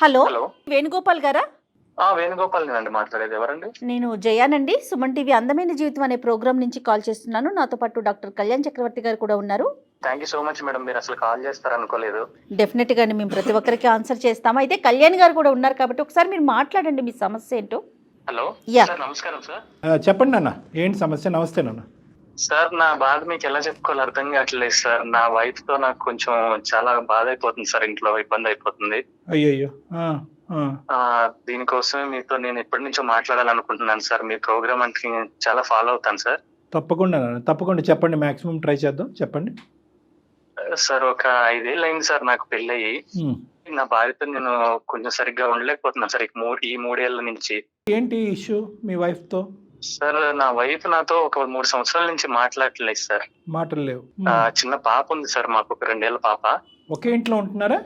Hello! Hello. Venugopal గారా? వేణుగోపాల్ నేనండి మాట్లాడేది. ఎవరండి? నేను జయానండి. సుమన్ టీవీ 'అందమైన జీవితం' అనే ప్రోగ్రామ్ నుంచి కాల్ చేస్తున్నాను. నాతో పాటు డాక్టర్ కళ్యాణ్ చక్రవర్తి గారు కూడా ఉన్నారు. Thank you so much madam. మీరసలు కాల్ చేస్తారనుకోలేదు. డెఫినెట్‌గా అండి. మేము ప్రతి ఒక్కరికి ఆన్సర్ చేస్తాము. అయితే కళ్యాణ్ గారు కూడా ఉన్నారు కాబట్టి ఒకసారి మీరు మాట్లాడండి మీ సమస్య ఏంటో. హలో. యాహ్! సార్ నమస్కారం సార్. చెప్పండి నాన్న, ఏంటి సమస్య? నమస్తే నాన్న. సార్ నా బాధ మీకు ఎలా చెప్పుకోవాలో అర్థం కావట్లేదు సార్. నా వైఫ్‌తో నాకు కొంచెం చాలా బాధ అయిపోతుంది సార్. ఇంట్లో ఇబ్బంది అయిపోతుంది. అయ్యయ్యో! ఆ, ఆ. దీనికోసమే మీతో నేను ఎప్పటి నుంచో మాట్లాడాలనుకుంటున్నాను సార్. మీ ప్రోగ్రామ్ అంటే నేను చాలా ఫాలో అవుతాను సార్. తప్పకుండా నాన్న, తప్పకుండా చెప్పండి. మాక్సిమం ట్రై చేద్దాం, చెప్పండి. సార్ ఒక 5 ఏళ్ళు అయింది సార్ నాకు పెళ్ళయి. ఉమ్. నా భార్యతో నేను కొంచెం సరిగ్గా ఉండలేకపోతున్నాను సార్. ఈ 3 ఏళ్ల నుంచి. ఏంటి ఇష్యూ మీ వైఫ్తో? సార్ నా వైఫ్ నాతో ఒక 3 సంవత్సరాల నుంచి మాట్లాడట్లేదు సార్. మాటలు లేవు. చిన్న పాప ఉంది సార్, మాకు ఒక 2 ఏళ్ల పాప. ఒకే ఇంట్లో ఉంటున్నారా?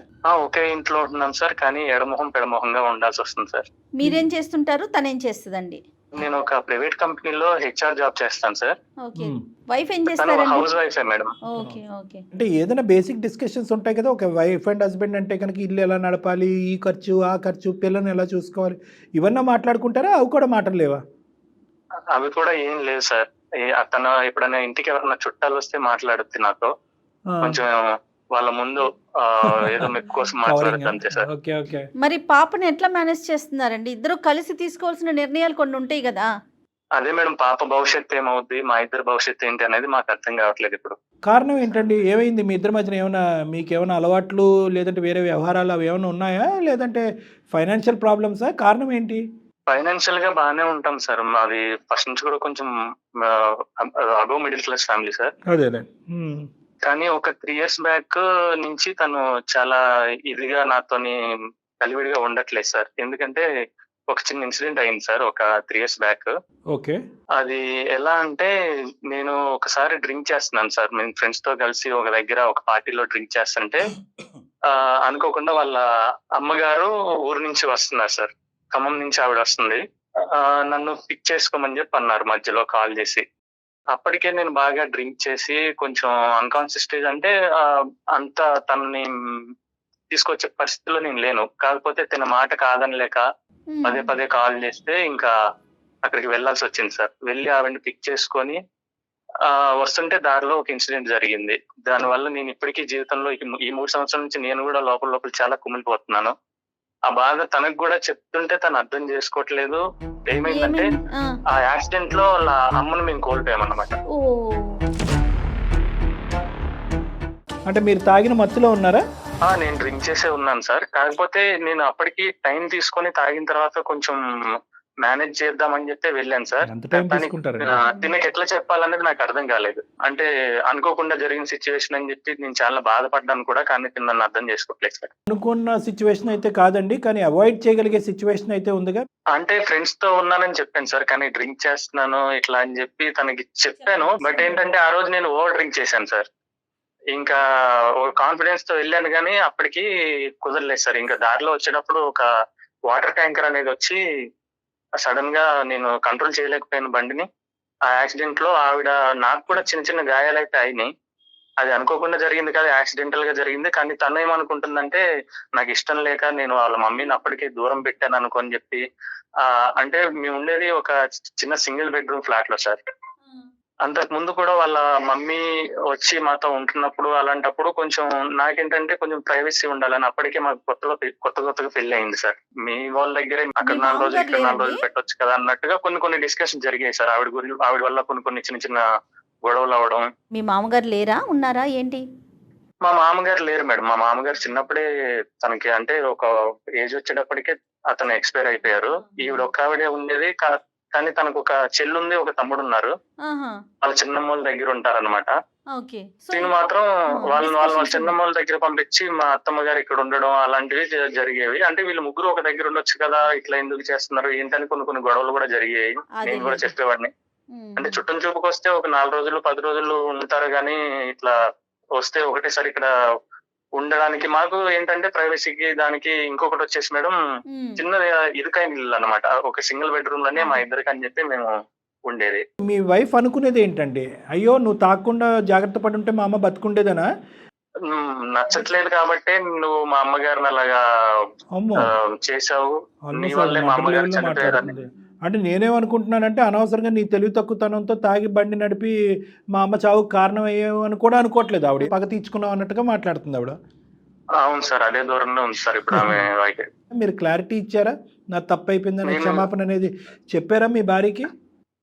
ఒకే ఇంట్లో ఉంటున్నాం సార్, కానీ ఎడమొహం పెడమొహంగా ఉండాల్సి వస్తుంది సార్. మీరేం చేస్తుంటారు? తనేం చేస్తదండి? నేను ఒక ప్రైవేట్ కంపెనీలో హెచ్ఆర్ జాబ్ చేస్తాను సార్. ఓకే. ఉమ్. వైఫ్ ఏం తను చేస్తారండి? హౌస్ వైఫే మేడం. ఓకే. ఓకే. అంటే ఏదైనా బేసిక్ డిస్కషన్స్ ఉంటాయి కదా, ఒక వైఫ్ అండ్ హస్బెండ్ అంటే కనుక ఇల్లు ఎలా నడపాలి, ఈ ఖర్చు ఆ ఖర్చు, పిల్లని ఎలా చూసుకోవాలి, ఇవన్నీ మాట్లాడుకుంటారా? అవి కూడా మాటలు లేవా? అవి కూడా ఏం లేదు సార్. తను ఎప్పుడైనా ఇంటికి ఎవరైనా చుట్టాలు వస్తే మాట్లాడుద్ది నాతో. కొంచెం వాళ్ళ ముందు ఏదో మెప్పు కోసం మాట్లాడుద్ది అంతే సార్. Okay, okay. మరి పాపని ఎట్లా మేనేజ్ చేస్తున్నారండి? ఇద్దరు కలిసి తీసుకోవాల్సిన నిర్ణయాలు కొన్ని ఉంటాయి కదా. అదే మేడం, పాప భవిష్యత్తు ఏమవుద్ది, మా ఇద్దరు భవిష్యత్తు ఏంటి అనేది మాకు అర్థం కావట్లేదు ఇప్పుడు. కారణం ఏంటండి? ఏమైంది మీ ఇద్దరి మధ్యన? ఏమైనా మీకేమైనా అలవాట్లు లేదంటే వేరే వ్యవహారాలు అవి ఏమైనా ఉన్నాయా, లేదంటే ఫైనాన్షియల్ ప్రాబ్లమ్సా? కారణం ఏంటి? ఫైనాన్షియల్ గా బాగానే ఉంటాం సార్. మాది ఫస్ట్ నుంచి కూడా కొంచెం above middle class family sir. అదేలే. కానీ ఒక 3 years బ్యాక్ నుంచి తను చాలా ఇదిగా నాతోని కలివిడిగా ఉండట్లేదు సార్. ఎందుకంటే ఒక చిన్న ఇన్సిడెంట్ అయింది సార్ ఒక 3 years బ్యాక్. ఓకే. అది ఎలా అంటే, నేను ఒకసారి డ్రింక్ చేస్తున్నాను సార్. మేము ఫ్రెండ్స్ తో కలిసి ఒక దగ్గర ఒక పార్టీలో డ్రింక్ చేస్తుంటే అనుకోకుండా వాళ్ళ అమ్మగారు ఊరు నుంచి వస్తున్నారు సార్. ఖమ్మం నుంచి ఆవిడ వస్తుంది. నన్ను పిక్ చేసుకోమని చెప్పి అన్నారు మధ్యలో కాల్ చేసి. అప్పటికే నేను బాగా డ్రింక్ చేసి కొంచెం అన్కాన్షియస్ స్టేజ్, అంటే అంత తనని తీసుకొచ్చే పరిస్థితిలో నేను లేను. కాకపోతే తన మాట కాదనలేక పదే పదే కాల్ చేస్తే ఇంకా అక్కడికి వెళ్లాల్సి వచ్చింది సార్. వెళ్ళి ఆవిడని పిక్ చేసుకొని వస్తుంటే దారిలో ఒక ఇన్సిడెంట్ జరిగింది. దానివల్ల నేను ఇప్పటికీ జీవితంలో ఈ 3 సంవత్సరాల నుంచి నేను కూడా లోపల చాలా కుమిలిపోతున్నాను. ఆ బాధ తనకు కూడా చెప్తుంటే తను అర్థం చేసుకోవట్లేదు. ఏమైందంటే ఆ యాక్సిడెంట్ లో వాళ్ళ అమ్మను మేము కోల్పోయామన్నమాట. అంటే మీరు తాగిన మత్తులో ఉన్నారా? నేను డ్రింక్ చేసే ఉన్నాను సార్. కాకపోతే నేను అప్పటికి టైం తీసుకొని తాగిన తర్వాత కొంచెం మేనేజ్ చేద్దామని చెప్పి వెళ్ళాను సార్. ఎంత టైం తీసుకుంటారు? తినకి ఎట్లా చెప్పాలనేది నాకు అర్థం కాలేదు. అంటే అనుకోకుండా జరిగిన సిచ్యువేషన్ అని చెప్పి నేను చాలా బాధపడ్డాను కూడా, కానీ నన్ను అర్థం చేసుకోవట్లేదు సార్. అనుకున్న సిచ్యువేషన్ అయితే కాదండి, కానీ అవాయిడ్ చేయగలిగే సిచ్యువేషన్ అయితే ఉందిగా. అంటే ఫ్రెండ్స్ తో ఉన్నానని చెప్పాను సార్, కానీ డ్రింక్ చేస్తున్నాను ఇట్లా అని చెప్పి తనకి చెప్పాను. బట్ ఏంటంటే ఆ రోజు నేను ఓవర్ డ్రింక్ చేశాను సార్. ఇంకా కాన్ఫిడెన్స్ తో వెళ్ళాను, కానీ అప్పటికి కుదరలేదు సార్. ఇంకా దారిలో వచ్చేటప్పుడు ఒక వాటర్ ట్యాంకర్ అనేది వచ్చి సడన్ గా నేను కంట్రోల్ చేయలేకపోయాను బండిని. ఆ యాక్సిడెంట్ లో ఆవిడ, నాకు కూడా చిన్న చిన్న గాయాలైతే అయినాయి. అది అనుకోకుండా జరిగింది కాదు, యాక్సిడెంటల్ గా జరిగింది. కానీ తను ఏమనుకుంటుందంటే, నాకు ఇష్టం లేక నేను వాళ్ళ మమ్మీని అప్పటికే దూరం పెట్టాను అనుకోని చెప్పి. అంటే మేము ఉండేది ఒక చిన్న సింగిల్ బెడ్రూమ్ ఫ్లాట్ లో సార్. అంతకు ముందు కూడా వాళ్ళ మమ్మీ వచ్చి మాతో ఉంటున్నప్పుడు అలాంటప్పుడు కొంచెం నాకేంటంటే కొంచెం ప్రైవసీ ఉండాలని, అప్పటికే మాకు కొత్తగా పెళ్లి అయింది సార్. మీ వాళ్ళ దగ్గరే అక్కడ 4 రోజులు ఇక్కడ 4 రోజులు పెట్టొచ్చు కదా అన్నట్టుగా కొన్ని డిస్కషన్ జరిగాయి సార్. ఆవిడ వల్ల కొన్ని చిన్న గొడవలు అవడం. మీ మామగారు లేరా, ఉన్నారా ఏంటి? మా మామగారు లేరు మేడం. మా మామగారు చిన్నప్పుడే తనకి, అంటే ఒక ఏజ్ వచ్చేటప్పటికే అతను ఎక్స్పైర్ అయిపోయారు. ఈవిడ ఒక్క ఆవిడే ఉండేది. కానీ తనకు ఒక చెల్లి ఉంది, ఒక తమ్ముడు ఉన్నారు. వాళ్ళ చిన్నమ్మల దగ్గర ఉంటారన్నమాట. నేను మాత్రం వాళ్ళ చిన్నమ్మల దగ్గర పంపించి మా అత్తమ్మ గారు ఇక్కడ ఉండడం అలాంటివి జరిగేవి. అంటే వీళ్ళు ముగ్గురు ఒక దగ్గర ఉండొచ్చు కదా, ఇట్లా ఎందుకు చేస్తున్నారు ఏంటని కొన్ని గొడవలు కూడా జరిగాయి. నేను కూడా చెప్పేవాడిని. అంటే చుట్టం చూపుకి వస్తే ఒక 4 రోజులు 10 రోజులు ఉంటారు, కానీ ఇట్లా వస్తే ఒకటేసారి ఇక్కడ ఉండడానికి మాకు ఏంటంటే ప్రైవసీకి దానికి. ఇంకొకటి వచ్చేసి మేడం, చిన్న ఇరుకైన ఇల్లు అన్నమాట. ఒక సింగిల్ బెడ్రూమ్ లోనే మా ఇద్దరికి అని చెప్పి మేము ఉండేది. మీ వైఫ్ అనుకునేది ఏంటండి? అయ్యో నువ్వు తాగకుండా జాగ్రత్త పడి ఉంటే మా అమ్మ బతుకుండేదనా? నచ్చట్లేదు కాబట్టి నువ్వు మా అమ్మగారిని అలాగా అమ్మో చేసావు, నీ ఆల్మోస్ట్ వల్లే మా మెంటల్ అమ్మగారు లెవెల్లో చనిపోయారని. మాట్లాడుతుంది. అంటే నేనేమనుకుంటున్నానంటే అనవసరంగా నీ తెలివి తక్కువతనంతో తాగి బండి నడిపి మా అమ్మ చావుకు కారణం అయ్యావు అని కూడా అనుకోవట్లేదు ఆవిడ. పగ తీర్చుకున్నావు అన్నట్టుగా మాట్లాడుతుంది ఆవిడ. అవును సార్, అదే దూరంలో ఉంది సార్ ఇప్పుడు ఆమె వైఖరి. మీరు క్లారిటీ ఇచ్చారా? నా తప్పు అయిపోయిందని నేను- క్షమాపణ అనేది చెప్పారా మీ భార్యకి?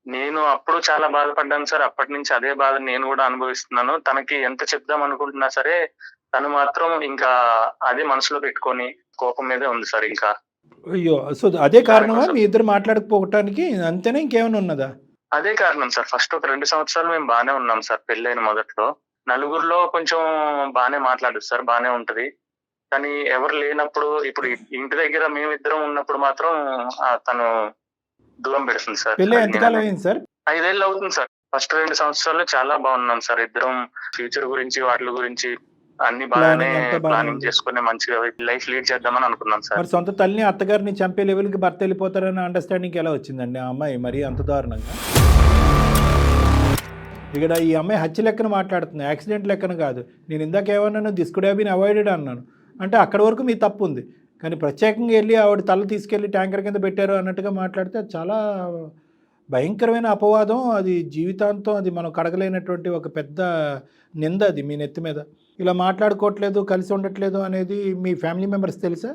నేను అప్పుడు చాలా బాధపడ్డాను సార్. అప్పటి నుంచి అదే బాధ నేను కూడా అనుభవిస్తున్నాను. తనకి ఎంత చెప్దాం అనుకుంటున్నా సరే తను మాత్రం ఇంకా అదే మనసులో పెట్టుకొని కోపం మీదే ఉంది సార్. ఇంకా అయ్యో, సో అదే కారణమా మీ ఇద్దరు మాట్లాడకపోవటానికి? అంతేనా, ఇంకేమైనా ఉన్నదా? అదే కారణం సార్. ఫస్ట్ ఒక 2 సంవత్సరాలు మేము బానే ఉన్నాం సార్. పెళ్ళైన మొదట్లో నలుగురిలో కొంచెం బానే మాట్లాడదు సార్, బానే ఉంటది. కానీ ఎవరు లేనప్పుడు, ఇప్పుడు ఇంటి దగ్గర మేమిద్దరం ఉన్నప్పుడు మాత్రం తను దూరం పెడుతుంది సార్. పెళ్ళి ఎంతకాలం అయింది సార్? 5 ఏళ్ళు అవుతుంది సార్. ఫస్ట్ 2 సంవత్సరాలు చాలా బాగున్నాం సార్. ఇద్దరం ఫ్యూచర్ గురించి వాటి గురించి అన్ని బాగానే Planning అంతా బాగానే ప్లానింగ్ ఉంది. చేసుకుని మంచిగా లైఫ్ లీడ్ చేద్దామని అనుకున్నాం సార్. మరి సొంత తల్లిని అత్తగారిని చంపే లెవెల్కి భర్త వెళ్ళిపోతారని అండర్స్టాండింగ్ ఎలా వచ్చిందండి ఆ అమ్మాయి మరి అంత దారుణంగా? ఇక్కడ ఈ అమ్మాయి హత్య లెక్కన మాట్లాడుతుంది, యాక్సిడెంట్ లెక్కన కాదు. నేను ఇందాక ఏమన్నాను, this could have been avoided అన్నాను. అంటే అక్కడి వరకు మీ తప్పు ఉంది, కానీ ప్రత్యేకంగా వెళ్ళి ఆవిడ తల తీసుకెళ్ళి ట్యాంకర్ కింద పెట్టారు అన్నట్టుగా మాట్లాడితే అది చాలా భయంకరమైన అపవాదం. అది జీవితాంతం అది మనం కడగలేనటువంటి ఒక పెద్ద నింద అది మీ నెత్తి మీద. ఇలా మాట్లాడుకోవట్లేదు, కలిసి ఉండట్లేదు అనేది మీ ఫ్యామిలీ మెంబర్స్ తెలుసా?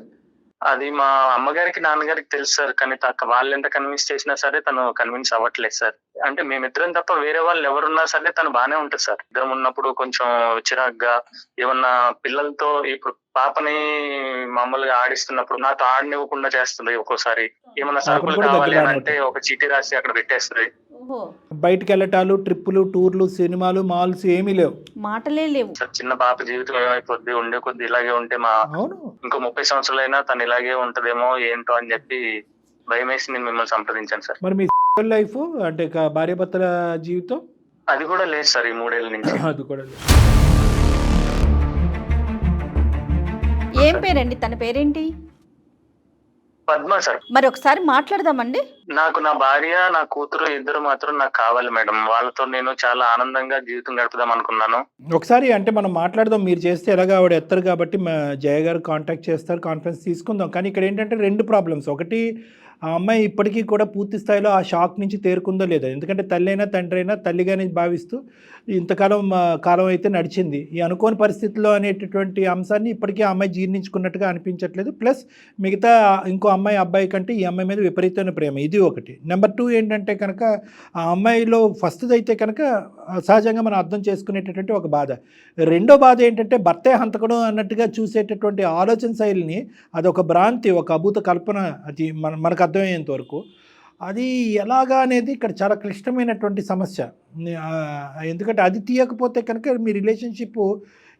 అది మా అమ్మగారికి నాన్నగారికి తెలుసు సార్. కానీ వాళ్ళు ఎంత కన్విన్స్ చేసినా సరే తను కన్విన్స్ అవ్వట్లేదు సార్. అంటే మేమిద్దరం తప్ప వేరే వాళ్ళు ఎవరున్నా సరే తను బానే ఉంటుంది సార్. ఇద్దరం ఉన్నప్పుడు కొంచెం చిరాగ్గా ఏమన్నా పిల్లలతో, ఇప్పుడు పాపని మామూలుగా ఆడిస్తున్నప్పుడు నాతో ఆడనివ్వకుండా చేస్తుంది. ఒక్కోసారి ఏమన్నా సరుకులు కూడా కావాలి దగ్గర అని అంటే ఒక చీటీ రాసి అక్కడ పెట్టేస్తుంది. ఓహో, బయటికి వెళ్ళటాలు, ట్రిప్పులు, టూర్లు, సినిమాలు, మాల్స్ ఏమీ లేవు. మాటలే లేవు. సార్ చిన్న పాప జీవితం ఏమైపోద్ది, ఉండే కొద్ది ఇలాగే ఉంటే మా అవును, ఇంకో 30 సంవత్సరాలైనా తను ఇలాగే ఉంటదేమో ఏంటో అని చెప్పి భయం వేసి నేను మిమ్మల్ని సంప్రదించాను సార్. మరి మీ లైఫ్ అంటే భార్యాభర్తల జీవితం అది కూడా లేదు సార్ ఈ 3 ఏళ్ల నుంచి. అది కూడా లేదు. ఏం పేరండి? తన పేరేంటి? పద్మ సార్. మరి ఒకసారి మాట్లాడదామండి. నాకు నా భార్య, నా కూతురు ఇద్దరు మాత్రం నాకు కావాలి మేడం. వాళ్ళతో నేను చాలా ఆనందంగా జీవితం గడుపుదాం అనుకున్నాను. ఒకసారి అంటే మనం మాట్లాడదాం. మీరు చేస్తే ఎలాగ ఆవిడ ఎత్తరు కాబట్టి జయ గారు కాంటాక్ట్ చేస్తారు, కాన్ఫరెన్స్ తీసుకుందాం. కానీ ఇక్కడ ఏంటంటే 2 ప్రాబ్లమ్స్. ఒకటి, ఆ అమ్మాయి ఇప్పటికీ కూడా పూర్తి స్థాయిలో ఆ షాక్ నుంచి తేరుకుందో లేదో. ఎందుకంటే తల్లి అయినా తండ్రి అయినా తల్లిగానే భావిస్తూ ఇంతకాలం కాలం అయితే నడిచింది. ఈ అనుకోని పరిస్థితుల్లో అనేటటువంటి అంశాన్ని ఇప్పటికీ ఆ అమ్మాయి జీర్ణించుకున్నట్టుగా అనిపించట్లేదు. ప్లస్ మిగతా ఇంకో అమ్మాయి అబ్బాయి కంటే ఈ అమ్మాయి మీద విపరీతమైన ప్రేమ, ఇది ఒకటి. నెంబర్ 2 ఏంటంటే కనుక ఆ అమ్మాయిలో ఫస్ట్ది అయితే కనుక సహజంగా మనం అర్థం చేసుకునేటటువంటి ఒక బాధ. రెండో బాధ ఏంటంటే భర్తే హంతకుడు అన్నట్టుగా చూసేటటువంటి ఆలోచన శైలిని, అదొక భ్రాంతి, ఒక అభూత కల్పన. అది మనకు అర్థమయ్యేంత వరకు అది ఎలాగా అనేది ఇక్కడ చాలా క్లిష్టమైనటువంటి సమస్య. ఎందుకంటే అది తీయకపోతే కనుక మీ రిలేషన్షిప్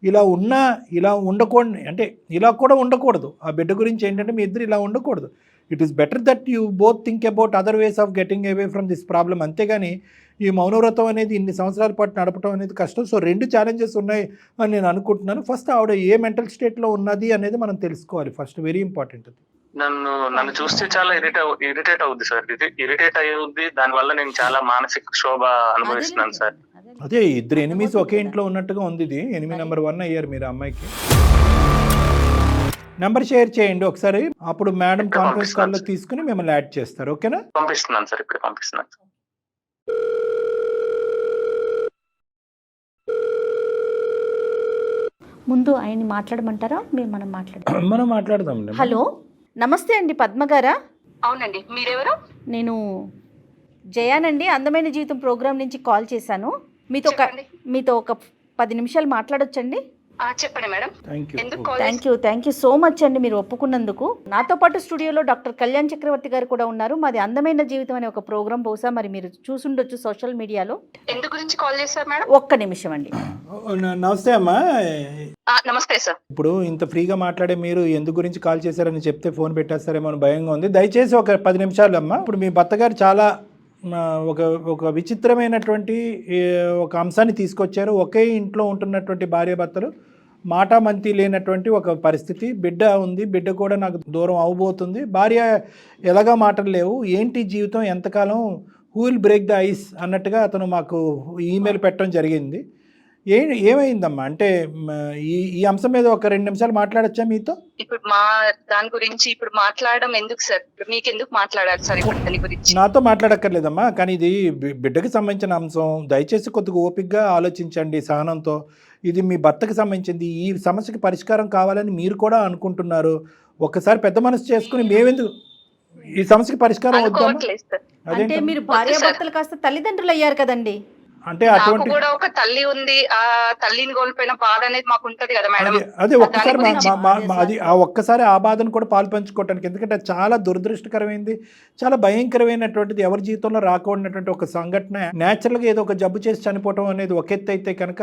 ఇలా ఉన్నా ఇలా ఉండకూడదు, అంటే ఇలా కూడా ఉండకూడదు. ఆ బిడ్డ గురించి ఏంటంటే మీ ఇద్దరు ఇలా ఉండకూడదు. It is better that you both think about other ways of getting away from this problem. అంతేగాని ఈ మౌనవ్రతం అనేది ఇన్ని సంవత్సరాల పాటు నడపడం అనేది కష్టం. సో 2 ఛాలెంజెస్ ఉన్నాయి అని నేను అనుకుంటున్నాను. ఫస్ట్ ఆవిడ ఏ మెంటల్ స్టేట్లో ఉన్నది అనేది మనం తెలుసుకోవాలి ఫస్ట్, వెరీ ఇంపార్టెంట్. అది నన్ను చూస్తే చాలా ఇరిటేట్ అవుద్ది సార్. ఇరిటేట్ అయ్యుద్ది. దాని వల్ల నేను చాలా మానసిక క్షోభ అనుభవిస్తున్నాను సార్. అదే ఇద్దరు ఎనిమీస్ ఒకే ఇంట్లో ఉన్నట్టుగా ఉంది. ఇది ఎనిమీ నెంబర్ 1 అయ్యారు మీరు అమ్మాయికి. నెంబర్ షేర్ చేయండి ఒకసారి, అప్పుడు మేడం కాన్ఫరెన్స్ కాల్లో తీసుకుని మిమ్మల్ని యాడ్ చేస్తారు. ఓకేనా? పంపిస్తున్నాను సార్, ఇప్పుడు పంపిస్తున్నాను. ముందు ఆయన్ని మాట్లాడమంటారా? మనం మాట్లాడదాం. హలో, నమస్తే అండి, పద్మ గారా? అవునండి, మీరెవరు? నేను జయానండి, అందమైన జీవితం ప్రోగ్రామ్ నుంచి కాల్ చేశాను. మీతో ఒక 10 నిమిషాలు మాట్లాడొచ్చండి? చెప్పండి మేడం. ఎందుకు call thank you so much అండి మీరు ఒప్పుకున్నందుకు. నాతో పాటు స్టూడియోలో డాక్టర్ కళ్యాణ్ చక్రవర్తి గారు కూడా ఉన్నారు. మాది అందమైన జీవితం అనే ఒక ప్రోగ్రామ్, బహుశా మరి మీరు చూసుండొచ్చు సోషల్ మీడియాలో. ఎందుకు గురించి కాల్ చేశారు మేడం? ఒక్క నిమిషం అండి. నమస్తే అమ్మా. నమస్తే సార్. ఇప్పుడు ఇంత ఫ్రీగా మాట్లాడే మీరు ఎందు గురించి కాల్ చేశారని చెప్తే ఫోన్ పెట్టేస్తారేమో అని భయంగా ఉంది. దయచేసి ఒక 10 నిమిషాలు అమ్మా. ఇప్పుడు మీ భర్త గారు చాలా ఒక విచిత్రమైనటువంటి ఒక అంశాన్ని తీసుకొచ్చారు. ఒకే ఇంట్లో ఉంటున్నటువంటి భార్యాభర్తలు మాటామంతి లేనటువంటి ఒక పరిస్థితి. బిడ్డ ఉంది, బిడ్డ కూడా నాకు దూరం అవబోతుంది, భార్య ఎలాగా మాటలు లేవు, ఏంటి జీవితం, ఎంతకాలం, who will break the ice అన్నట్టుగా అతను మాకు ఈమెయిల్ పెట్టడం జరిగింది. ఏమైందమ్మా? అంటే ఈ ఈ అంశం మీద ఒక 2 నిమిషాలు మాట్లాడొచ్చా మీతో? ఇప్పుడు మా దాని గురించి ఇప్పుడు మాట్లాడడం ఎందుకు సార్? మీకు ఎందుకు మాట్లాడాలి సార్ ఇప్పుడు దాని గురించి? నాతో మాట్లాడక్కర్లేదమ్మా, కానీ ఇది బిడ్డకి సంబంధించిన అంశం. దయచేసి కొద్దిగా ఓపికగా ఆలోచించండి సహనంతో. ఇది మీ భర్తకి సంబంధించింది. ఈ సమస్యకి పరిష్కారం కావాలని మీరు కూడా అనుకుంటున్నారు. ఒక్కసారి పెద్ద మనసు చేసుకుని మేమెందుకు ఈ సమస్యకి పరిష్కారం వద్దామా? అనుకోవట్లేదు సార్. అంటే అదేంటమ్మా? మీరు భార్యాభర్తలు కాస్త తల్లిదండ్రులు అయ్యారు కదండి. అంటే నాకు అటువంటి కూడా ఒక తల్లి ఉంది. ఆ తల్లిని కోల్పోయిన బాధ అనేది మాకు ఉంటది కదా మేడం. అదే ఒక్కసారి దాని గురించి అది ఆ ఒక్కసారి ఆ బాధను కూడా పాలు పంచుకోవటానికి, ఎందుకంటే అది చాలా దురదృష్టకరమైంది, చాలా భయంకరమైనటువంటిది, ఎవరి జీవితంలో రాకూడనటువంటి ఒక సంఘటన. న్యాచురల్గా ఏదో ఒక జబ్బు చేసి చనిపోవటం అనేది ఒక ఎత్తు అయితే కనుక,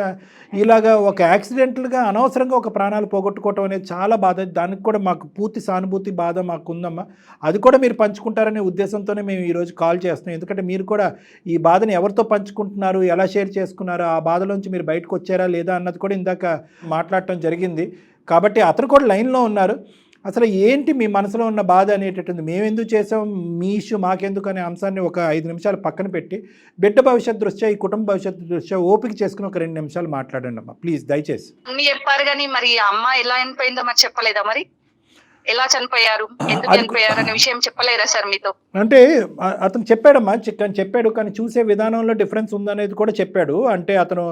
ఇలాగా ఒక యాక్సిడెంటల్గా అనవసరంగా ఒక ప్రాణాలు పోగొట్టుకోవటం అనేది చాలా బాధ. దానికి కూడా మాకు పూర్తి సానుభూతి బాధ మాకు ఉందమ్మా. అది కూడా మీరు పంచుకుంటారనే ఉద్దేశంతోనే మేము ఈరోజు కాల్ చేస్తున్నాం. ఎందుకంటే మీరు కూడా ఈ బాధను ఎవరితో పంచుకుంటున్నారు, ఎలా షేర్ చేసుకున్నారు, ఆ బాధలోంచి మీరు బయటకు వచ్చారా లేదా అన్నది కూడా ఇందాక మాట్లాడటం జరిగింది. కాబట్టి అతను కూడా లైన్లో ఉన్నారు. అసలు ఏంటి మీ మనసులో ఉన్న బాధ అనేటటువంటి, మేము ఎందుకు చేసాం, మీ ఇష్యూ మాకెందుకు అనే అంశాన్ని ఒక 5 నిమిషాలు పక్కన పెట్టి బిడ్డ భవిష్యత్ దృష్ట్యా, ఈ కుటుంబ భవిష్యత్తు దృష్ట్యా ఓపిక చేసుకుని ఒక 2 నిమిషాలు మాట్లాడండి అమ్మా ప్లీజ్, దయచేసి. అన్ని చెప్పారు కానీ మరి ఆ అమ్మ ఎలా చనిపోయిందో మరి చెప్పలేదా? మరి ఎలా చనిపోయారు, ఎందుకు అది చనిపోయారు అనే విషయం చెప్పలేరా సార్ మీతో? అంటే అతను చెప్పాడమ్మా, చెప్పాడు, కానీ చూసే విధానంలో డిఫరెన్స్ ఉందనేది కూడా చెప్పాడు. అంటే అతను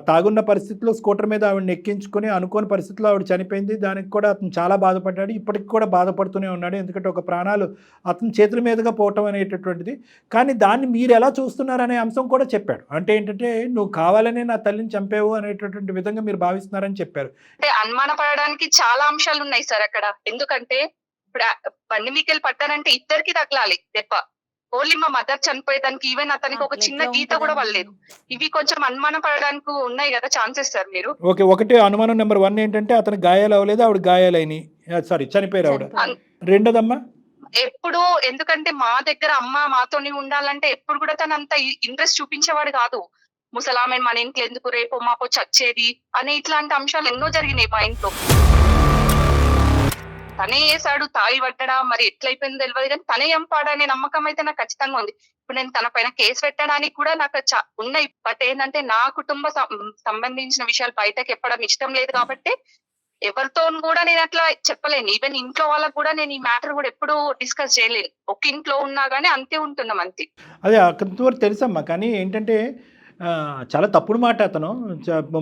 తాగున్న పరిస్థితిలో స్కూటర్ మీద ఆవిడని ఎక్కించుకొని అనుకోని పరిస్థితిలో ఆవిడ చనిపోయింది. దానికి కూడా అతను చాలా బాధపడ్డాడు, ఇప్పటికి కూడా బాధపడుతూనే ఉన్నాడు. ఎందుకంటే ఒక ప్రాణాలు అతని చేతుల మీదుగా పోవటం అనేటటువంటిది. కానీ దాన్ని మీరు ఎలా చూస్తున్నారనే అంశం కూడా చెప్పాడు. అంటే ఏంటంటే, నువ్వు కావాలనే నా తల్లిని చంపావు అనేటటువంటి విధంగా మీరు భావిస్తున్నారని చెప్పారు. అంటే అనుమానపడడానికి చాలా అంశాలు ఉన్నాయి సార్ అక్కడ. ఎందుకంటే ఇప్పుడు బండి మీకెళ్ళి పట్టారంటే ఇద్దరికి తగలాలి దెబ్బ. ఓన్లీ మా మదర్ చనిపోయేదానికి ఈవెన్ అతనికి ఒక చిన్న గీత కూడా పడలేదు. ఇవి కొంచెం అనుమానం పడడానికి ఉన్నాయి కదా ఛాన్సెస్ సార్ మీరు. ఓకే, ఒకటి అనుమానం నెంబర్ 1 ఏంటంటే అతను గాయాలు అవ్వలేదు, ఆవిడ గాయాలైన, సారీ చనిపోయారు ఆవిడ. రెండోదమ్మా, ఎప్పుడు ఎందుకంటే మా దగ్గర అమ్మ మాతోని ఉండాలంటే ఎప్పుడు కూడా తను అంత ఇంట్రెస్ట్ చూపించేవాడు కాదు. ముసలామె మన ఇంట్లో ఎందుకు, రేపో మాపో చచ్చేది అని ఇట్లాంటి అంశాలు ఎన్నో జరిగినాయి మా ఇంట్లో. తనే చేశాడు, తాగి పట్టడా, మరి ఎట్లయిపోయిందో తెలియదు కానీ తనే చంపాడనే నమ్మకం అయితే నాకు ఖచ్చితంగా ఉంది. ఇప్పుడు నేను తన పైన కేసు పెట్టడానికి కూడా నాకు ఉన్నాయి. బట్ ఏంటంటే నా కుటుంబ సంబంధించిన విషయాలు బయటకు చెప్పడం ఇష్టం లేదు కాబట్టి ఎవరితో కూడా నేను అట్లా చెప్పలేను. ఈవెన్ ఇంట్లో వాళ్ళకు కూడా నేను ఈ మ్యాటర్ కూడా ఎప్పుడు డిస్కస్ చేయలేను. ఒక ఇంట్లో ఉన్నా గానీ అంతే ఉంటున్నాం అంతే. అదే కొంతవరకు తెలుసమ్మా, కానీ ఏంటంటే చాలా తప్పుడు మాట. అతను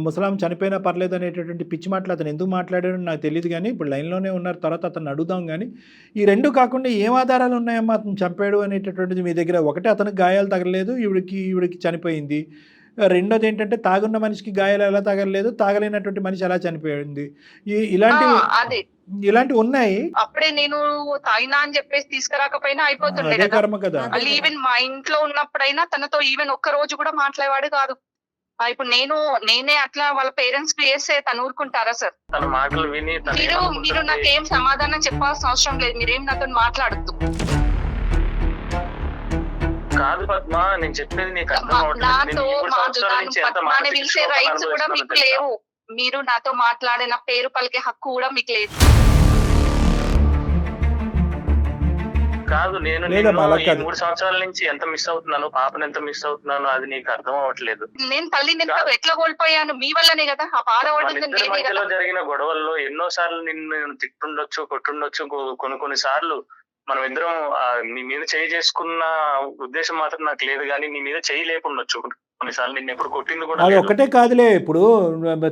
ముసలాం చనిపోయినా పర్లేదు అనేటటువంటి పిచ్చి మాటలు అతను ఎందుకు మాట్లాడాడో నాకు తెలియదు. కానీ ఇప్పుడు లైన్లోనే ఉన్నారు, తర్వాత అతను అడుగుదాం. కానీ ఈ రెండు కాకుండా ఏం ఆధారాలు ఉన్నాయమ్మా అతను చంపాడు అనేటటువంటిది మీ దగ్గర? ఒకటి, అతనికి గాయాలు తగలలేదు, ఈవిడికి చనిపోయింది. రెండోది ఏంటంటే, తాగున్న మనిషికి గాయాలు ఎలా తగలలేదు, తాగలేనటువంటి మనిషి ఎలా చనిపోయింది, ఇలాంటివి ఉన్నాయి. అప్పుడే నేను తాగినా అని చెప్పేసి తీసుకురాకపోయినా అయిపోతుండే అదే కర్మ కదా. ఈవెన్ మా ఇంట్లో ఉన్నప్పుడైనా తనతో ఈవెన్ ఒక్క రోజు కూడా మాట్లాడేవాడు కాదు. ఇప్పుడు నేనే అట్లా వాళ్ళ పేరెంట్స్ కి చేస్తే తను ఊరుకుంటారా సార్? తన మాటలు విని మీరు నాకేం సమాధానం చెప్పాల్సిన అవసరం లేదు. మీరేం నాతో మాట్లాడద్దు. కాదు పద్మ, నేను చెప్పేది నీకు అర్థం నాతో పద్మాని పిలిచే రైట్స్ కూడా మీకు లేవు. మీరు నాతో మాట్లాడిన పేరు పలికే హక్కు కూడా మీకు లేదు. కాదు, నేను 3 సంవత్సరాల నుంచి ఎంత మిస్ అవుతున్నాను, పాపను ఎంత మిస్ అవుతున్నాను, అది నీకు అర్థం అవ్వట్లేదు. నేను తల్లిని ఎట్లా కోల్పోయాను? మీ వల్లనే కదా. ఆ బాధ మధ్యలో జరిగిన గొడవల్లో ఎన్నో సార్లు నిన్ను తిట్టుండొచ్చు, కొట్టుండొచ్చు. కొన్ని సార్లు మనం ఇద్దరం నీ మీద చేయి చేసుకున్న ఉద్దేశం మాత్రం నాకు లేదు, కానీ నీ మీద చేయి లేకుండొచ్చు. కొన్నిసార్లు నిన్ను ఎప్పుడు కొట్టింది కూడా అది ఒక్కటే కాదులే. ఇప్పుడు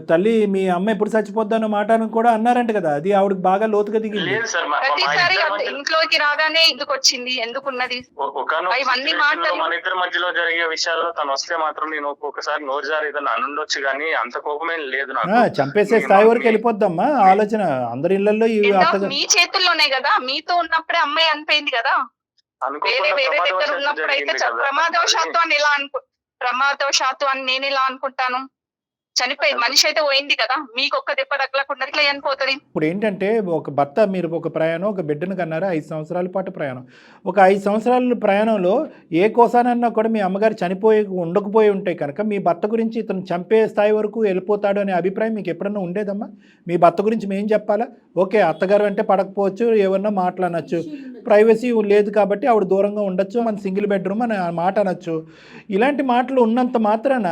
తల్లి మీ అమ్మ ఎప్పుడు చచ్చిపోద్దాను మాట కూడా అన్నారంట కదా, అది ఆవిడకి బాగా లోతుగా దిగింది. లేదు సార్, ప్రతిసారి ఇంట్లోకి రాగానే ఎందుకు వచ్చింది, ఎందుకున్నది, ఇవన్నీ మాటలు మన ఇద్దరి మధ్యలో జరిగే విషయాల్లో తను వస్తే మాత్రం నేను ఒక్కొక్కసారి నోరు జారి ఏదైనా అనుండొచ్చు, కానీ అంత కోపమేం లేదు నాకు. చంపేసే స్థాయి వరకు వెళ్ళిపోద్దమ్మా ఆలోచన. అందరి ఇళ్లలో మీ చేతుల్లోనే కదా. మీతో ఉన్నప్పుడే అమ్మాయి అనిపోయింది కదా. వేరే దగ్గర ఉన్నప్పుడు అయితే ప్రమాదవశాత్తు అని నేను ఎలా అనుకుంటాను? చనిపోయి మనిషి అయితే పోయింది కదా. మీకు ఒక్క దెబ్బ తగలకుండా ఇట్లా చనిపోతుంది. ఇప్పుడు ఏంటంటే, ఒక భర్త, మీరు ఒక ప్రయాణం, ఒక బిడ్డను కన్నారా, 5 సంవత్సరాల పాటు ప్రయాణం. ఒక 5 సంవత్సరాల ప్రయాణంలో ఏ కోసానన్నా కూడా మీ అమ్మగారు ఉండకపోయి ఉంటే కనుక మీ భర్త గురించి ఇతను చంపే స్థాయి వరకు వెళ్ళిపోతాడు అనే అభిప్రాయం మీకు ఎప్పుడన్నా ఉండేదమ్మా? మీ భర్త గురించి మేం చెప్పాలా? ఓకే, అత్తగారు అంటే పడకపోవచ్చు, ఏమన్నా మాట్లాడచ్చు, ప్రైవసీ లేదు కాబట్టి ఆవిడ దూరంగా ఉండొచ్చు, మన సింగిల్ బెడ్రూమ్ అని ఆ మాట అనొచ్చు. ఇలాంటి మాటలు ఉన్నంత మాత్రాన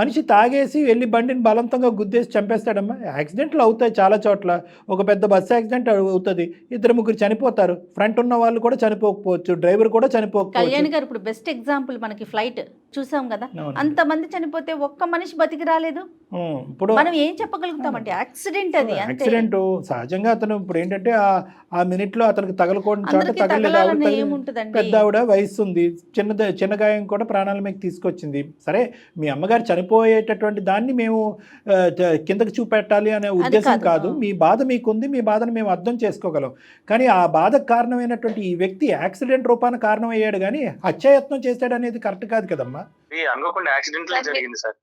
మనిషి తాగేసి వెళ్ళి బండిని బలవంతంగా గుద్దేసి చంపేస్తాడమ్మా. యాక్సిడెంట్లు అవుతాయి చాలా చోట్ల. ఒక పెద్ద బస్సు యాక్సిడెంట్ అవుతుంది, 2-3 చనిపోతారు. ఫ్రంట్ ఉన్న వాళ్ళు కూడా చనిపోకపోవచ్చు, డ్రైవర్ కూడా చనిపోకపోవచ్చు. కళ్యాణ్ గారు ఇప్పుడు బెస్ట్ ఎగ్జాంపుల్ మనకి ఫ్లైట్ చూసాం కదా, అవును. అంతమంది చనిపోతే ఒక్క మనిషి బతికి రాలేదు. ఇప్పుడు మనం ఏం చెప్పగలుగుతామంటే యాక్సిడెంట్ అది అంతే. యాక్సిడెంట్ సహజంగా అతను ఇప్పుడు ఏంటంటే ఆ మినిట్ లో అతనికి తగలకూడని చోట అందరికీ తగలేదు. తగలాలని ఆవిడ ఏముంటుందండి? పెద్ద ఆవిడ వయసు ఉంది, చిన్న గాయం కూడా ప్రాణాల మీద తీసుకొచ్చింది. సరే, మీ అమ్మగారు చనిపోయేటటువంటి దాన్ని మేము కిందకి చూపెట్టాలి అనే ఉద్దేశం కాదు. మీ బాధ మీకుంది, మీ బాధను మేము అర్థం చేసుకోగలం. కానీ ఆ బాధకు కారణమైనటువంటి ఈ వ్యక్తి యాక్సిడెంట్ రూపాన కారణం అయ్యాడు, కానీ హత్యాయత్నం చేశాడు అనేది కరెక్ట్ కాదు కదమ్మా. ఇది అనుకోకుండా యాక్సిడెంట్ జరిగింది సార్.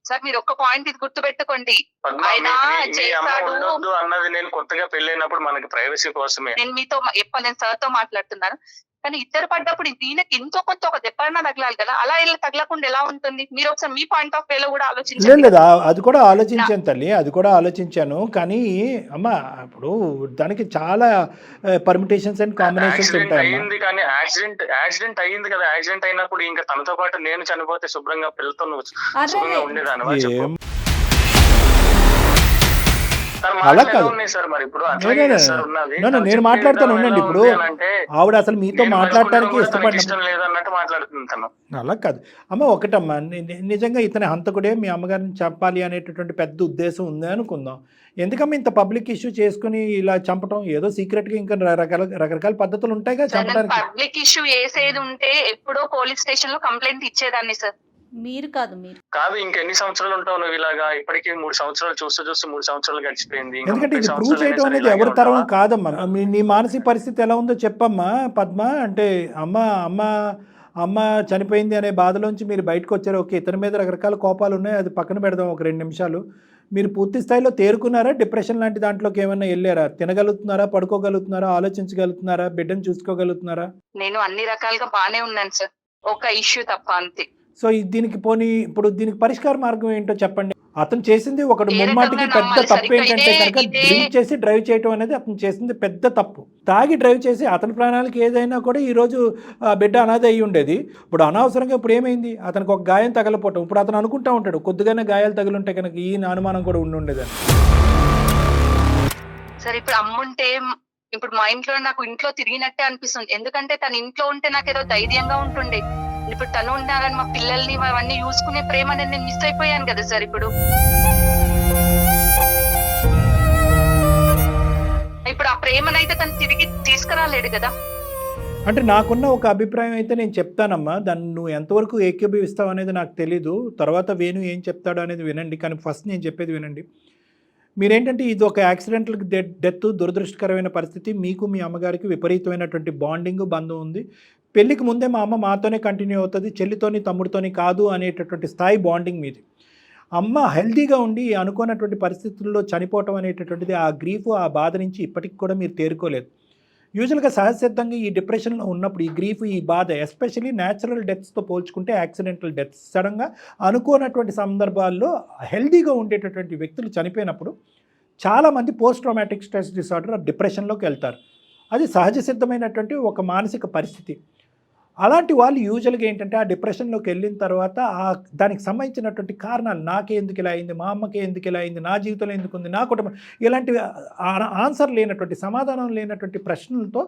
సార్ మీరు ఒక్క పాయింట్ ఇది గుర్తుపెట్టుకోండి, ఆయన చేస్తాడు అన్నది నేను కొత్తగా పెళ్ళైనప్పుడు మనకి ప్రైవసీ కోసమే. నేను మీతో నేను సార్ తో మాట్లాడుతున్నాను, కానీ ఇద్దరు పడ్డప్పుడు దీనికి ఎంతో కొంత ఒక దెబ్బన్నా తగలాలి కదా. అలా ఇలా తగలకుండా ఎలా ఉంటుంది? మీరు ఒకసారి మీ పాయింట్ ఆఫ్ వేలో కూడా ఆలోచించండి. లేదు, అది కూడా ఆలోచించాను తల్లి, అది కూడా ఆలోచించాను. కానీ అమ్మ ఇప్పుడు దానికి చాలా పర్మిటేషన్స్ అండ్ కాంబినేషన్స్ ఉంటాయి. అయింది కానీ యాక్సిడెంట్ అయ్యింది కదా. యాక్సిడెంట్ అయినప్పుడు ఇంకా తనతో పాటు నేను చనిపోతే శుభ్రంగా పిల్లతో నువ్వు శుభ్రంగా ఉండేదాన్ని. అలా కాదు, నేను మాట్లాడతాను ఉండండి. ఇప్పుడు ఆవిడ అసలు మీతో మాట్లాడటానికి ఇష్టపడ్డాను. అలా కాదు అమ్మ, ఒకటమ్మా, నిజంగా ఇతని హంతకుడే మీ అమ్మగారిని చంపాలి అనేటటువంటి పెద్ద ఉద్దేశం ఉంది అనుకుందాం. ఎందుకమ్మా ఇంత పబ్లిక్ ఇష్యూ చేసుకుని ఇలా చంపటం? ఏదో సీక్రెట్ గా ఇంకా రకరకాల పద్ధతులు ఉంటాయి కదా చంపడానికి. పబ్లిక్ ఇష్యూ చేసేది ఉంటే ఎప్పుడో పోలీస్ స్టేషన్ లో కంప్లైంట్ ఇచ్చేదాన్ని సార్. మీరు కాదు ఇంకెన్ని సంవత్సరాలు ఉంటావు నువ్వు ఇలాగా? ఇప్పటికీ 3 సంవత్సరాలు చూస్తూ 3 సంవత్సరాలు గడిచిపోయింది. ఎందుకంటే ఇది ప్రూవ్ చేయడం అనేది ఎవరి తరం కాదమ్మా. నీ మానసిక పరిస్థితి ఎలా ఉందో చెప్పమ్మా పద్మ. అంటే అమ్మ చనిపోయింది అనే బాధలోంచి మీరు బయటకు వచ్చారు. ఓకే, ఇతని మీద రకరకాల కోపాలు ఉన్నాయి, అది పక్కన పెడదాం ఒక 2 నిమిషాలు. మీరు పూర్తి స్థాయిలో తేరుకున్నారా? డిప్రెషన్ లాంటి దాంట్లోకి ఏమైనా వెళ్ళారా? తినగలుగుతున్నారా? పడుకోగలుగుతున్నారా? ఆలోచించగలుగుతున్నారా? బిడ్డను చూసుకోగలుగుతున్నారా? నేను అన్ని రకాలుగా బానే ఉన్నాను సార్, ఒక ఇష్యూ తప్ప, అంతే. సో దీనికి ఇప్పుడు దీనికి పరిష్కార మార్గం ఏంటో చెప్పండి. అతను చేసింది ఒకటి ముమ్మాటికి పెద్ద తప్పు ఏంటంటే కనుక డ్రింక్ చేసి డ్రైవ్ చేయటం అనేది అతను చేసింది పెద్ద తప్పు. తాగి డ్రైవ్ చేసి అతని ప్రాణాలకి ఏదైనా కూడా ఈరోజు బిడ్డ అనాథ అయ్యి ఉండేది. ఇప్పుడు అనవసరంగా ఇప్పుడు ఏమైంది, అతనికి ఒక గాయం తగలపోవటం. ఇప్పుడు అతను అనుకుంటా ఉంటాడు కొద్దిగానే గాయాలు తగిలింటే కనుక ఈ అనుమానం కూడా ఉండేదని. సరే, ఇప్పుడు అమ్ముంటే ఇప్పుడు మా ఇంట్లో తిరిగినట్టే అనిపిస్తుంది. ఎందుకంటే తన ఇంట్లో ఉంటే నాకు ఏదో ధైర్యంగా ఉంటుండే. ఇప్పుడు తను ఉండాలని మా పిల్లల్ని అవన్నీ చూసుకునే ప్రేమ నేను మిస్ అయిపోయాను కదా సార్. ఇప్పుడు ఆ ప్రేమనైతే తను తిరిగి తీసుకురాలేడు కదా. అంటే నాకున్న ఒక అభిప్రాయం అయితే నేను చెప్తానమ్మా, దాన్ని నువ్వు ఎంతవరకు ఏకీభవిస్తావు అనేది నాకు తెలీదు. తర్వాత వేణు ఏం చెప్తాడో అనేది వినండి, కానీ ఫస్ట్ నేను చెప్పేది వినండి. మీరేంటంటే ఇది ఒక యాక్సిడెంటల్ డెత్, దురదృష్టకరమైన పరిస్థితి. మీకు మీ అమ్మగారికి విపరీతమైనటువంటి బాండింగ్, బంధం ఉంది. పెళ్ళికి ముందే మా అమ్మ మాతోనే కంటిన్యూ అవుతుంది, చెల్లితోని తమ్ముడితోని కాదు అనేటటువంటి స్థాయి బాండింగ్ మీది. అమ్మ హెల్తీగా ఉండి అనుకున్నటువంటి పరిస్థితుల్లో చనిపోవటం అనేటటువంటిది, ఆ గ్రీఫ్, ఆ బాధ నుంచి ఇప్పటికి కూడా మీరు తేరుకోలేదు. యూజువల్గా సహజసిద్ధంగా ఈ డిప్రెషన్లో ఉన్నప్పుడు ఈ గ్రీఫ్, ఈ బాధ, ఎస్పెషల్లీ న్యాచురల్ డెత్స్తో పోల్చుకుంటే యాక్సిడెంటల్ డెత్స్, సడన్గా అనుకోనటువంటి సందర్భాల్లో హెల్తీగా ఉండేటటువంటి వ్యక్తులు చనిపోయినప్పుడు చాలామంది పోస్ట్ ట్రామాటిక్ స్ట్రెస్ డిసార్డర్, డిప్రెషన్లోకి వెళ్తారు. అది సహజ సిద్ధమైనటువంటి ఒక మానసిక పరిస్థితి. అలాంటి వాళ్ళు యూజువల్గా ఏంటంటే ఆ డిప్రెషన్లోకి వెళ్ళిన తర్వాత దానికి సంబంధించినటువంటి కారణాలు, నాకే ఎందుకు ఇలా అయింది, మా అమ్మకే ఎందుకు ఇలా అయింది, నా జీవితంలో ఎందుకు ఉంది, నా కుటుంబం, ఇలాంటివి ఆన్సర్ లేనటువంటి, సమాధానం లేనటువంటి ప్రశ్నలతో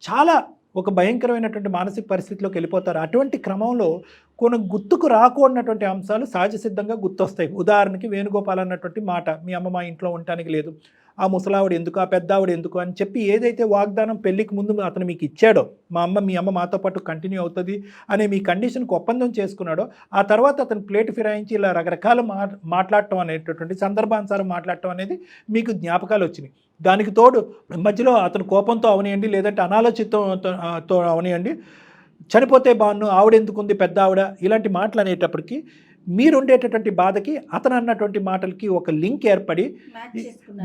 చాలా ఒక భయంకరమైనటువంటి మానసిక పరిస్థితిలోకి వెళ్ళిపోతారు. అటువంటి క్రమంలో కొన్ని గుర్తుకు రాకూడనటువంటి అంశాలు సహజ సిద్ధంగా గుర్తొస్తాయి. ఉదాహరణకి వేణుగోపాల్ అన్నటువంటి మాట, మీ అమ్మ మా ఇంట్లో ఉండటానికి లేదు, ఆ ముసలావిడ ఎందుకు, ఆ పెద్దావిడ ఎందుకు అని చెప్పి ఏదైతే వాగ్దానం పెళ్ళికి ముందు అతను మీకు ఇచ్చాడో, మీ అమ్మ మాతో పాటు కంటిన్యూ అవుతుంది అనే మీ కండిషన్కి ఒప్పందం చేసుకున్నాడో, ఆ తర్వాత అతను ప్లేట్ ఫిరాయించి ఇలా రకరకాల మాట్లాడటం అనేటటువంటి సందర్భానుసారం మాట్లాడటం అనేది మీకు జ్ఞాపకాలు వచ్చినాయి. దానికి తోడు మధ్యలో అతను కోపంతో అవనియండి, లేదంటే అనాలోచితంతో అవనియండి, చనిపోతే బాను, ఆవిడెందుకుంది పెద్ద ఆవిడ, ఇలాంటి మాటలు అనేటప్పటికీ మీరుండేటటువంటి బాధకి అతను అన్నటువంటి మాటలకి ఒక లింక్ ఏర్పడి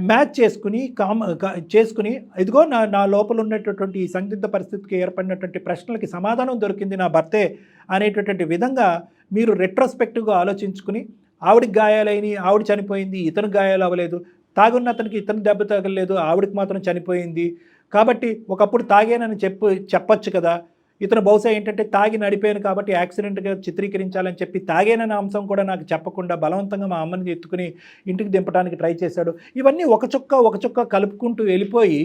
మ్యాచ్ చేసుకుని ఇదిగో నా లోపల ఉన్నటువంటి ఈ సందిగ్ధ పరిస్థితికి ఏర్పడినటువంటి ప్రశ్నలకి సమాధానం దొరికింది నా భర్తే అనేటటువంటి విధంగా మీరు రెట్రోస్పెక్టివ్గా ఆలోచించుకుని, ఆవిడికి గాయాలైనవి, ఆవిడ చనిపోయింది, ఇతను గాయాలు అవ్వలేదు, తాగున్న అతనికి ఇతను దెబ్బ తగలేదు, ఆవిడకి మాత్రం చనిపోయింది. కాబట్టి ఒకప్పుడు తాగానని చెప్పొచ్చు కదా. ఇతను బహుశా ఏంటంటే తాగి నడిపాను కాబట్టి యాక్సిడెంట్గా చిత్రీకరించాలని చెప్పి తాగేనన్న అంశం కూడా నాకు చెప్పకుండా బలవంతంగా మా అమ్మని ఎత్తుకుని ఇంటికి దింపడానికి ట్రై చేశాడు. ఇవన్నీ ఒక చుక్క కలుపుకుంటూ వెళ్ళిపోయి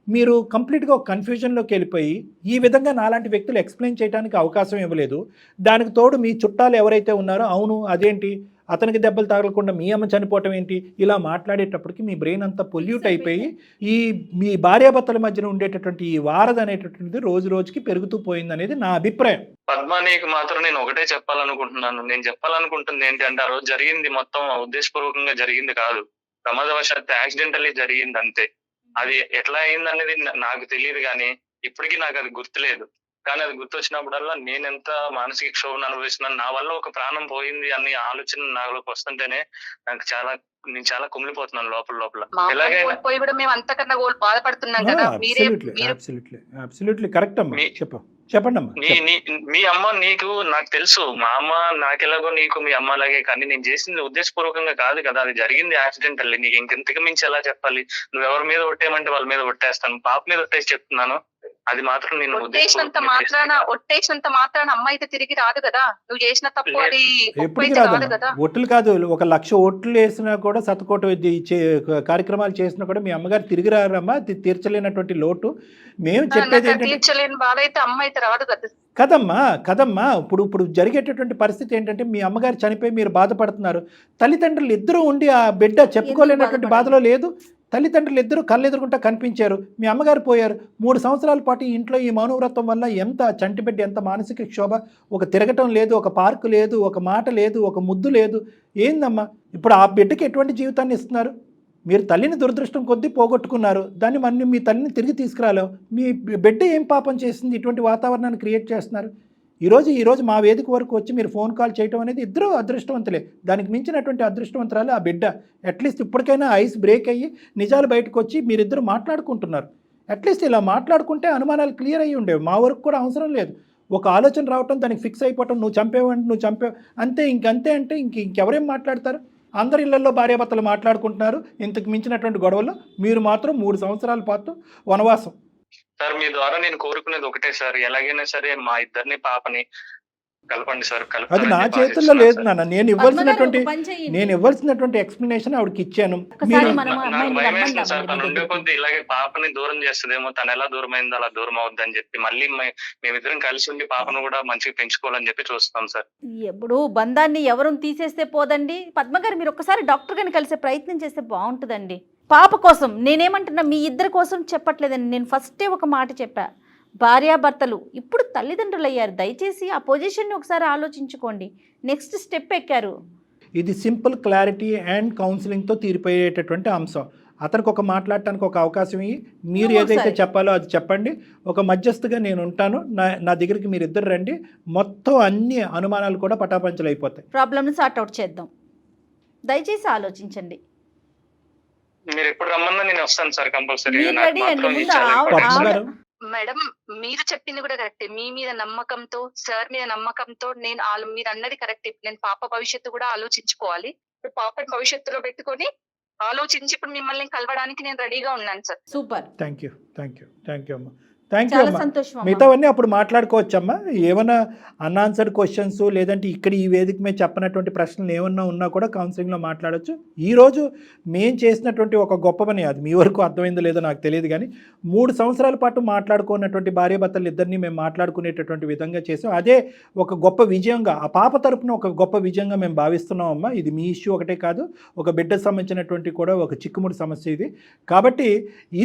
మీరు కంప్లీట్గా ఒక కన్ఫ్యూజన్లోకి వెళ్ళిపోయి ఈ విధంగా నాలాంటి వ్యక్తులు ఎక్స్ప్లెయిన్ చేయడానికి అవకాశం ఇవ్వలేదు. దానికి తోడు మీ చుట్టాలు ఎవరైతే ఉన్నారో అవును అదేంటి అతనికి దెబ్బలు తగలకుండా మీ అమ్మ చనిపోవటం ఏంటి, ఇలా మాట్లాడేటప్పటికి మీ బ్రెయిన్ అంతా పొల్యూట్ అయిపోయి ఈ మీ భార్యాభర్తల మధ్యన ఉండేటటువంటి ఈ వారధ అనేటటువంటిది రోజు రోజుకి పెరుగుతూ పోయింది అనేది నా అభిప్రాయం. పద్మ, నీకు మాత్రం నేను ఒకటే చెప్పాలనుకుంటున్నాను. నేను చెప్పాలనుకుంటుంది ఏంటంటే ఆ రోజు జరిగింది మొత్తం ఉద్దేశపూర్వకంగా జరిగింది కాదు, ప్రమాదవశాత్తు యాక్సిడెంటల్లీ జరిగింది అంతే. అది ఎట్లా అయింది అనేది నాకు తెలియదు, కానీ ఇప్పటికీ నాకు అది గుర్తులేదు. కానీ అది గుర్తొచ్చినప్పుడల్లా నేను ఎంత మానసిక క్షోభను అనుభవిస్తున్నాను, నా వల్ల ఒక ప్రాణం పోయింది అనే ఆలోచన నాలోకి వస్తుంటేనే నేను చాలా కుమిలిపోతున్నాను లోపల. ఎలాగైనా పోయి కూడా మేము అంతకన్నా బాధపడుతున్నాం కదా. అబ్సల్యూట్లీ కరెక్ట్ అమ్మా, చెప్పండి అమ్మా. మీ అమ్మ నీకు నాకు తెలుసు, మా అమ్మ నాకెలాగో నీకు మీ అమ్మ అలాగే, కానీ నేను చేసింది ఉద్దేశపూర్వకంగా కాదు కదా, అది జరిగింది యాక్సిడెంటల్లీ. నీకు ఇంకెంతకు మించి ఎలా చెప్పాలి? నువ్వు ఎవరి మీద ఒట్టేయమంటే వాళ్ళ మీద ఒట్టేస్తాను, పాప మీద ఒట్టేసి చెప్తున్నాను. అది మాత్రం నేను ఒట్టేసినంత మాత్రాన అమ్మ అయితే తిరిగి రాదు కదా. నువ్వు చేసిన తప్పు అది ఎప్పటికీ రాదు. ఓట్లు కాదు, 1,00,000 ఓట్లు వేసినా కూడా శతకోటి కార్యక్రమాలు చేసినా కూడా మీ అమ్మగారు తిరిగి రారమ్మా. తీర్చలేనటువంటి లోటు. మేము చెప్పేది తీర్చలేని బాధ అయితే అమ్మ అయితే రాదు కదా. కదమ్మా ఇప్పుడు జరిగేటటువంటి పరిస్థితి ఏంటంటే మీ అమ్మగారు చనిపోయి మీరు బాధపడుతున్నారు. తల్లిదండ్రులు ఇద్దరు ఉండి ఆ బిడ్డ చెప్పుకోలేనటువంటి బాధలో లేదు. తల్లిదండ్రులు ఇద్దరు కళ్ళెదురుకుంటా కనిపించారు, మీ అమ్మగారు పోయారు. 3 సంవత్సరాల పాటు ఇంట్లో ఈ మౌనవ్రతం వల్ల ఎంత చంటిబిడ్డ, ఎంత మానసిక క్షోభ. ఒక తిరగటం లేదు, ఒక పార్కు లేదు, ఒక మాట లేదు, ఒక ముద్దు లేదు. ఏందమ్మా ఇప్పుడు ఆ బిడ్డకి ఎటువంటి జీవితాన్ని ఇస్తున్నారు? మీరు తల్లిని దురదృష్టం కొద్దీ పోగొట్టుకున్నారు, దాన్ని మన మీ తల్లిని తిరిగి తీసుకురాలేవు. మీ బిడ్డ ఏం పాపం చేసింది ఇటువంటి వాతావరణాన్ని క్రియేట్ చేస్తున్నారు? ఈరోజు మా వేదిక వరకు వచ్చి మీరు ఫోన్ కాల్ చేయడం అనేది ఇద్దరు అదృష్టవంతులే. దానికి మించినటువంటి అదృష్టవంతురాలు ఆ బిడ్డ. అట్లీస్ట్ ఇప్పటికైనా ఐస్ బ్రేక్ అయ్యి నిజాలు బయటకు వచ్చి మీరిద్దరు మాట్లాడుకుంటున్నారు. అట్లీస్ట్ ఇలా మాట్లాడుకుంటే అనుమానాలు క్లియర్ అయ్యి ఉండేవి. మా వరకు కూడా అవసరం లేదు. ఒక ఆలోచన రావటం, దానికి ఫిక్స్ అయిపోవటం, నువ్వు చంపావు అంతే. ఇంకంతే అంటే ఇంకెవరేం మాట్లాడతారు? అందరి ఇళ్లలో భార్యాభర్తలు మాట్లాడుకుంటున్నారు. ఇంతకు మించినటువంటి గొడవల్లో మీరు మాత్రం 3 సంవత్సరాల పాటు వనవాసం. సార్, మీ ద్వారా నేను కోరుకునేది ఒకటే సార్, ఎలాగైనా సరే మా ఇద్దరిని పాపని కలపండి సార్. అది నా చేతుల్లో లేదు నాన్న. నేను ఇవ్వాల్సినటువంటి ఎక్స్ప్లెనేషన్ ఆవిడకి ఇచ్చాను. సార్ తను ఉండే కొద్ది ఇలాగే పాపని దూరం చేస్తుందేమో, తను ఎలా దూరం అయిందో అలా దూరం అవుద్దని చెప్పి మళ్ళీ మేమిద్దరం కలిసి ఉండి పాపను కూడా మంచిగా పెంచుకోవాలని చెప్పి చూస్తాం సార్. ఎప్పుడు బంధాన్ని ఎవరు తీసేస్తే పోదండి. పద్మగారు మీరు ఒక్కసారి డాక్టర్ గారిని కలిసే ప్రయత్నం చేస్తే బాగుంటుందండి. పాప కోసం నేనేమంటున్నా, మీ ఇద్దరి కోసం చెప్పట్లేదండి. నేను ఫస్టే ఒక మాట చెప్పా, భార్యాభర్తలు ఇప్పుడు తల్లిదండ్రులు అయ్యారు. దయచేసి ఆ పొజిషన్ని ఒకసారి ఆలోచించుకోండి. నెక్స్ట్ స్టెప్ ఎక్కారు. ఇది సింపుల్ క్లారిటీ అండ్ కౌన్సిలింగ్తో తీరిపోయేటటువంటి అంశం. అతనికి ఒక మాట్లాడటానికి ఒక అవకాశం ఇవ్వి, మీరు ఏదైతే చెప్పాలో అది చెప్పండి. ఒక మధ్యస్థుగా నేను ఉంటాను. నా దగ్గరికి మీరు ఇద్దరు రండి. మొత్తం అన్ని అనుమానాలు కూడా పటాపంచలు అయిపోతాయి. ప్రాబ్లమ్ని సార్ట్అవుట్ చేద్దాం. దయచేసి ఆలోచించండి. మీరు ఎప్పుడు రమ్మన్నా నేను వస్తాను సార్ కంపల్సరీ. మేడం మీరు చెప్పింది కూడా కరెక్టే. మీ మీద నమ్మకంతో, సార్ మీద నమ్మకంతో మీరు అన్నది కరెక్ట్. నేను పాప భవిష్యత్తు కూడా ఆలోచించుకోవాలి. ఇప్పుడు పాప భవిష్యత్తులో పెట్టుకొని ఆలోచించి ఇప్పుడు మిమ్మల్ని కలవడానికి నేను రెడీగా ఉన్నాను సార్. సూపర్, థ్యాంక్ యూ అమ్మా. మిగతావన్నీ అప్పుడు మాట్లాడుకోవచ్చమ్మా. ఏమన్నా అన్ఆన్సర్డ్ క్వశ్చన్స్ లేదంటే ఇక్కడ ఈ వేదిక మీద చెప్పనటువంటి ప్రశ్నలు ఏమన్నా ఉన్నా కూడా కౌన్సిలింగ్లో మాట్లాడచ్చు. ఈరోజు మేము చేసినటువంటి ఒక గొప్ప పని, అది మీ వరకు అర్థమైందో లేదో నాకు తెలియదు, కానీ 3 సంవత్సరాల పాటు మాట్లాడుకున్నటువంటి భార్యాభర్తలు ఇద్దరిని మేము మాట్లాడుకునేటటువంటి విధంగా చేసాం. అదే ఒక గొప్ప విజయంగా, ఆ పాప తరపున ఒక గొప్ప విజయంగా మేము భావిస్తున్నామమ్మా. ఇది మీ ఇష్యూ ఒకటే కాదు, ఒక బిడ్డకు సంబంధించినటువంటి కూడా ఒక చిక్కుముడి సమస్య ఇది. కాబట్టి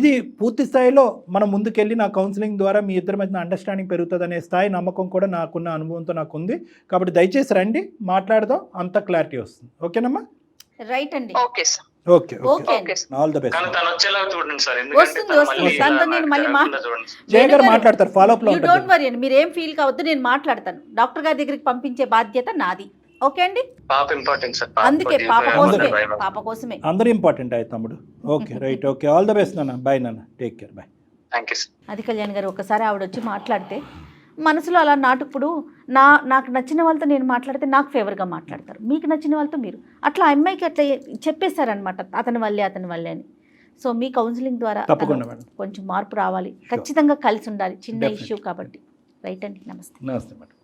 ఇది పూర్తి స్థాయిలో మనం ముందుకెళ్ళి నా కౌన్సిలింగ్ ద్వారా మీ ఇద్దరి మధ్య అండర్స్టాండింగ్ పెరుగుతుందనే స్థాయి నమ్మకం కూడా నాకున్న అనుభవంతో నాకు ఉంది. కాబట్టి దయచేసి రండి, మాట్లాడదాం, అంత క్లారిటీ వస్తుంది. ఓకేనమ్మా? రైట్ అండి. Okay sir. Okay all the best. Jaya గారు మాట్లాడతారు, ఫాలో అప్ లో ఉంటారు. డోంట్ వరీ అండి, మీరేం ఫీల్ కావద్దు, నేను మాట్లాడతాను. డాక్టర్ గారి దగ్గరికి పంపించే బాధ్యత నాది. ఓకే అండి? పాప ఇంపార్టెంట్ సార్. అందుకే పాప కోసమే అందరూ ఇంపార్టెంట్ అయ్యి తమ్ముడు. Okay right, okay, all the best నాన్న. బాయ్ నాన్న, take care, bye. Thank you sir. అది కళ్యాణ్ గారు, ఒకసారి ఆవిడ వచ్చి మాట్లాడితే మనసులో అలా నాటుప్పుడు నాకు నచ్చిన వాళ్ళతో నేను మాట్లాడితే నాకు ఫేవర్గా మాట్లాడతారు, మీకు నచ్చిన వాళ్ళతో మీరు అట్లా ఆ అమ్మాయికి అట్లా చెప్పేశారనమాట అతని వల్లే అని. సో మీ కౌన్సిలింగ్ ద్వారా తప్పకుండా మేడం. కొంచెం మార్పు రావాలి, ఖచ్చితంగా కలిసి ఉండాలి, చిన్న Definitely. ఇష్యూ కాబట్టి. రైట్ అండి, నమస్తే. నమస్తే మేడం.